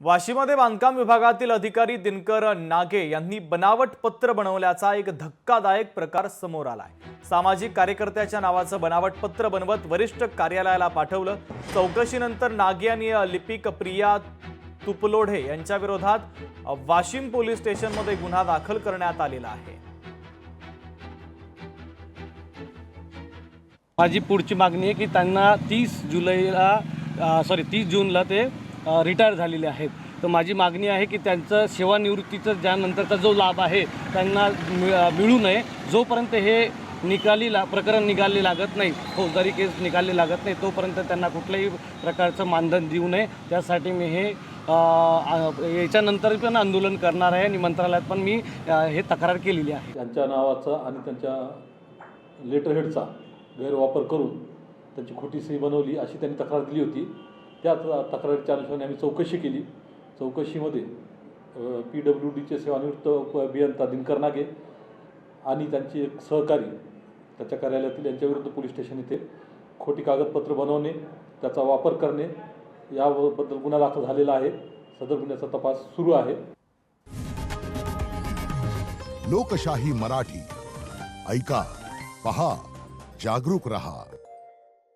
वाशीमध्ये बांधकाम विभागातील अधिकारी दिनकर नागे यांनी बनावट पत्र बनवल्याचा एक धक्कादायक प्रकार समोर आलाय। सामाजिक कार्यकर्त्याच्या नावाचं बनावट पत्र बनवत वरिष्ठ कार्यालयाला पाठवलं। चौकशीनंतर नागे यांनी लिपिक प्रिया तुपलोढे यांच्या विरोधात वाशिम पोलीस स्टेशनमध्ये गुन्हा दाखल करण्यात आलेला आहे। माझी पुढची मागणी आहे की त्यांना 30 जूनला ते रिटायर झालेले आहेत। तर माझी मागणी आहे की त्यांचं सेवानिवृत्तीचं ज्यानंतरचा जो लाभ आहे त्यांना मिळू नये। जोपर्यंत हे प्रकरण निकाली लागत नाही, फौजदारी केस निकाली लागत नाही, तोपर्यंत त्यांना कुठल्याही प्रकारचं मानधन देऊ नये। त्यासाठी मी हे याच्यानंतर पण आंदोलन करणार आहे आणि मंत्रालयात पण मी हे तक्रार केलेली आहे। त्यांच्या नावाचा आणि त्यांच्या लेटरहेडचा गैरवापर करून त्यांची खोटी सही बनवली अशी त्यांनी तक्रार दिली होती। त्या तक्रारीच्या अनुषंगाने आम्ही चौकशी केली। चौकशीमध्ये PWDचे सेवानिवृत्त अभियंता दिनकर नागे आणि त्यांचे एक सहकारी त्याच्या कार्यालयातील यांच्याविरुद्ध पोलीस स्टेशन येथे खोटी कागदपत्र बनवणे, त्याचा वापर करणे याबद्दल गुन्हा दाखल झालेला आहे। सदर गुन्ह्याचा तपास सुरू आहे। लोकशाही मराठी ऐका, पहा, जागरूक रहा।